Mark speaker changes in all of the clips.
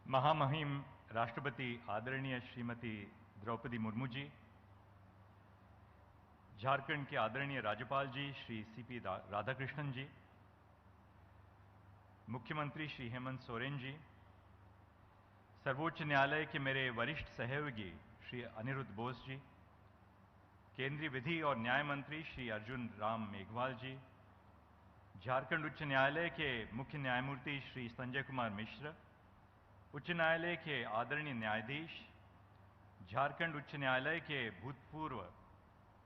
Speaker 1: महामहिम राष्ट्रपति आदरणीय श्रीमती द्रौपदी मुर्मू जी, झारखंड के आदरणीय राज्यपाल जी श्री सीपी राधाकृष्णन जी, मुख्यमंत्री श्री हेमंत सोरेन जी, सर्वोच्च न्यायालय के मेरे वरिष्ठ सहयोगी श्री अनिरुद्ध बोस जी, केंद्रीय विधि और न्याय मंत्री श्री अर्जुन राम मेघवाल जी, झारखंड उच्च न्यायालय के मुख्य न्यायमूर्ति श्री संजय कुमार मिश्र, उच्च न्यायालय के आदरणीय न्यायाधीश, झारखंड उच्च न्यायालय के भूतपूर्व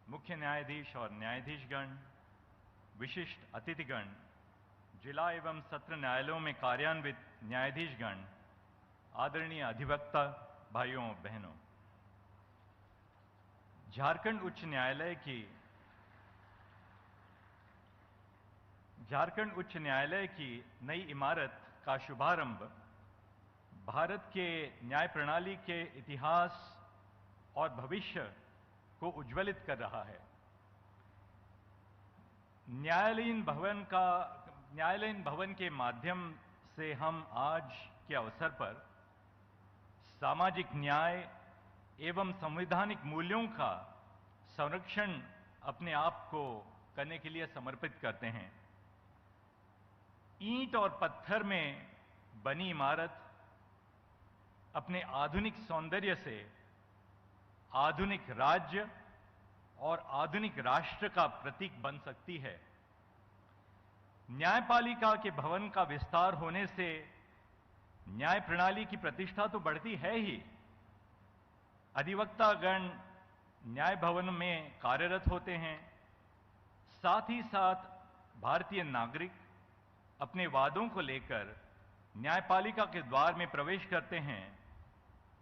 Speaker 1: मुख्य न्यायाधीश और न्यायाधीशगण, विशिष्ट अतिथिगण, जिला एवं सत्र न्यायालयों में कार्यान्वित न्यायाधीशगण, आदरणीय अधिवक्ता भाइयों बहनों, झारखंड उच्च न्यायालय की नई इमारत का शुभारंभ भारत के न्याय प्रणाली के इतिहास और भविष्य को उज्ज्वलित कर रहा है। न्यायालयीन भवन के माध्यम से हम आज के अवसर पर सामाजिक न्याय एवं संवैधानिक मूल्यों का संरक्षण अपने आप को करने के लिए समर्पित करते हैं। ईंट और पत्थर में बनी इमारत अपने आधुनिक सौंदर्य से आधुनिक राज्य और आधुनिक राष्ट्र का प्रतीक बन सकती है। न्यायपालिका के भवन का विस्तार होने से न्याय प्रणाली की प्रतिष्ठा तो बढ़ती है ही, अधिवक्तागण न्याय भवन में कार्यरत होते हैं, साथ ही साथ भारतीय नागरिक अपने वादों को लेकर न्यायपालिका के द्वार में प्रवेश करते हैं,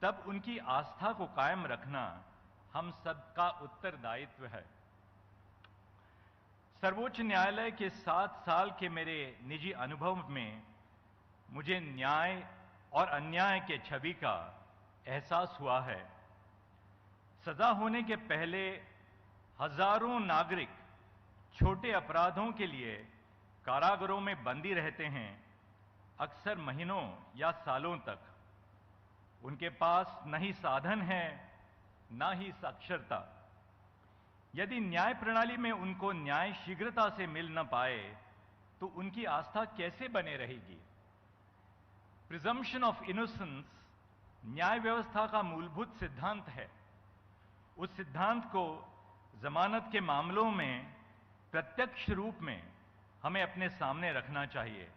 Speaker 1: तब उनकी आस्था को कायम रखना हम सबका उत्तरदायित्व है। सर्वोच्च न्यायालय के 7 साल के मेरे निजी अनुभव में मुझे न्याय और अन्याय के छवि का एहसास हुआ है। सजा होने के पहले हजारों नागरिक छोटे अपराधों के लिए कारागारों में बंदी रहते हैं, अक्सर महीनों या सालों तक। उनके पास न ही साधन है, न ही साक्षरता। यदि न्याय प्रणाली में उनको न्याय शीघ्रता से मिल न पाए तो उनकी आस्था कैसे बने रहेगी? प्रिजम्पशन ऑफ इनोसेंस न्याय व्यवस्था का मूलभूत सिद्धांत है। उस सिद्धांत को जमानत के मामलों में प्रत्यक्ष रूप में हमें अपने सामने रखना चाहिए।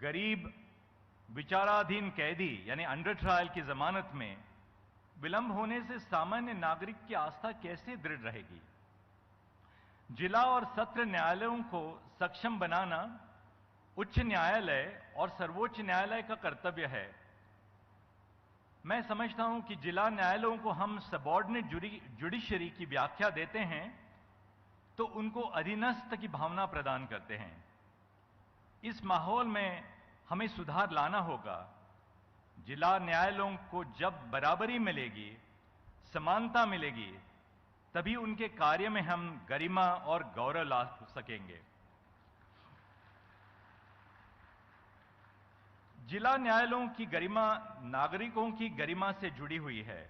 Speaker 1: गरीब विचाराधीन कैदी यानी अंडर ट्रायल की जमानत में विलंब होने से सामान्य नागरिक की आस्था कैसे दृढ़ रहेगी? जिला और सत्र न्यायालयों को सक्षम बनाना उच्च न्यायालय और सर्वोच्च न्यायालय का कर्तव्य है। मैं समझता हूं कि जिला न्यायालयों को हम सबऑर्डिनेट जुडिशरी की व्याख्या देते हैं तो उनको अधीनस्थ की भावना प्रदान करते हैं। इस माहौल में हमें सुधार लाना होगा। जिला न्यायालयों को जब बराबरी मिलेगी, समानता मिलेगी, तभी उनके कार्य में हम गरिमा और गौरव ला सकेंगे। जिला न्यायालयों की गरिमा नागरिकों की गरिमा से जुड़ी हुई है।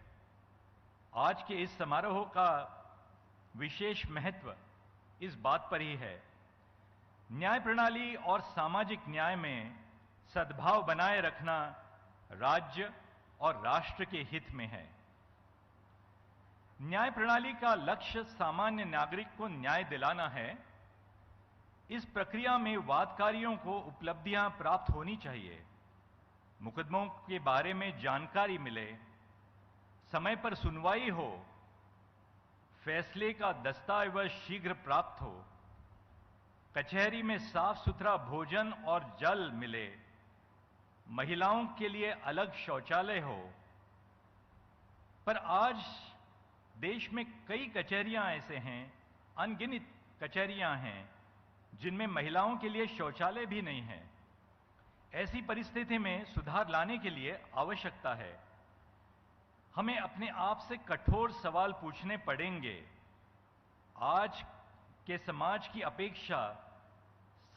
Speaker 1: आज के इस समारोह का विशेष महत्व इस बात पर ही है। न्याय प्रणाली और सामाजिक न्याय में सद्भाव बनाए रखना राज्य और राष्ट्र के हित में है। न्याय प्रणाली का लक्ष्य सामान्य नागरिक को न्याय दिलाना है। इस प्रक्रिया में वादकारियों को उपलब्धियां प्राप्त होनी चाहिए, मुकदमों के बारे में जानकारी मिले, समय पर सुनवाई हो, फैसले का दस्तावेज शीघ्र प्राप्त हो, कचहरी में साफ सुथरा भोजन और जल मिले, महिलाओं के लिए अलग शौचालय हो। पर आज देश में कई कचहरियां ऐसे हैं, अनगिनत कचहरियां हैं, जिनमें महिलाओं के लिए शौचालय भी नहीं है। ऐसी परिस्थिति में सुधार लाने के लिए आवश्यकता है। हमें अपने आप से कठोर सवाल पूछने पड़ेंगे। आज के समाज की अपेक्षा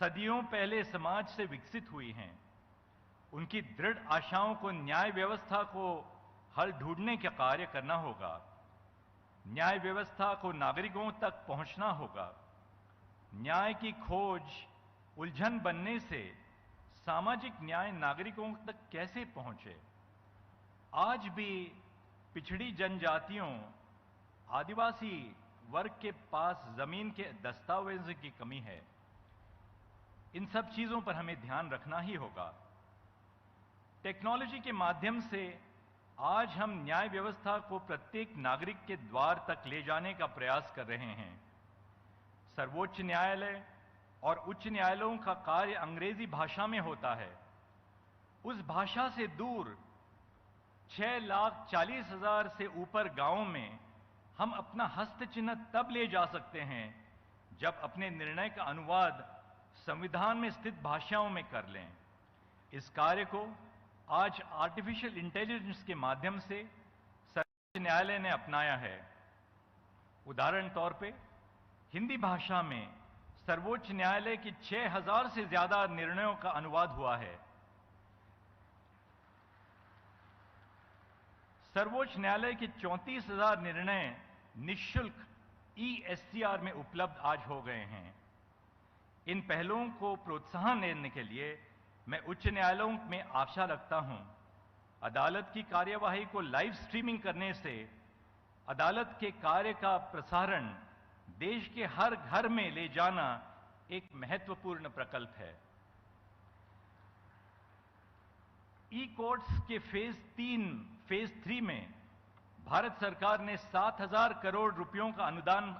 Speaker 1: सदियों पहले समाज से विकसित हुई हैं। उनकी दृढ़ आशाओं को न्याय व्यवस्था को हल ढूंढने का कार्य करना होगा। न्याय व्यवस्था को नागरिकों तक पहुंचना होगा। न्याय की खोज उलझन बनने से सामाजिक न्याय नागरिकों तक कैसे पहुंचे? आज भी पिछड़ी जनजातियों, आदिवासी वर्ग के पास जमीन के दस्तावेजों की कमी है। इन सब चीजों पर हमें ध्यान रखना ही होगा। टेक्नोलॉजी के माध्यम से आज हम न्याय व्यवस्था को प्रत्येक नागरिक के द्वार तक ले जाने का प्रयास कर रहे हैं। सर्वोच्च न्यायालय और उच्च न्यायालयों का कार्य अंग्रेजी भाषा में होता है। उस भाषा से दूर 6,40,000 से ऊपर गांवों में हम अपना हस्तचिन्ह तब ले जा सकते हैं जब अपने निर्णय का अनुवाद संविधान में स्थित भाषाओं में कर लें। इस कार्य को आज आर्टिफिशियल इंटेलिजेंस के माध्यम से सर्वोच्च न्यायालय ने अपनाया है। उदाहरण तौर पे हिंदी भाषा में सर्वोच्च न्यायालय की 6,000 से ज्यादा निर्णयों का अनुवाद हुआ है। सर्वोच्च न्यायालय के 34,000 निर्णय निःशुल्क ESCR में उपलब्ध आज हो गए हैं। इन पहलों को प्रोत्साहन देने के लिए मैं उच्च न्यायालयों में आशा रखता हूं। अदालत की कार्यवाही को लाइव स्ट्रीमिंग करने से अदालत के कार्य का प्रसारण देश के हर घर में ले जाना एक महत्वपूर्ण प्रकल्प है। ई-कोर्ट्स के फेज 3 में भारत सरकार ने 7,000 करोड़ रुपयों का अनुदान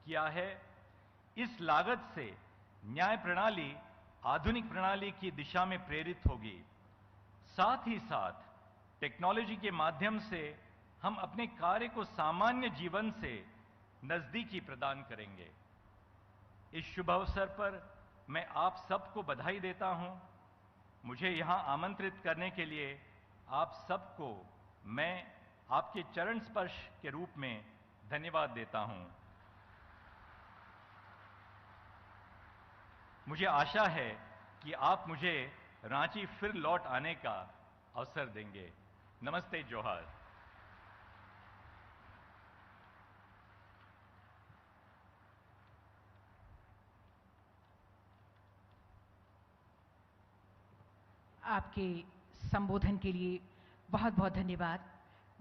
Speaker 1: किया है। इस लागत से न्याय प्रणाली आधुनिक प्रणाली की दिशा में प्रेरित होगी। साथ ही साथ टेक्नोलॉजी के माध्यम से हम अपने कार्य को सामान्य जीवन से नजदीकी प्रदान करेंगे। इस शुभ अवसर पर मैं आप सबको बधाई देता हूं। मुझे यहां आमंत्रित करने के लिए आप सबको मैं आपके चरण स्पर्श के रूप में धन्यवाद देता हूं। मुझे आशा है कि आप मुझे रांची फिर लौट आने का अवसर देंगे। नमस्ते, जोहार।
Speaker 2: आपके संबोधन के लिए बहुत बहुत धन्यवाद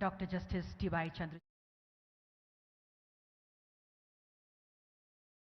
Speaker 2: डॉक्टर जस्टिस डी वाई चंद्र।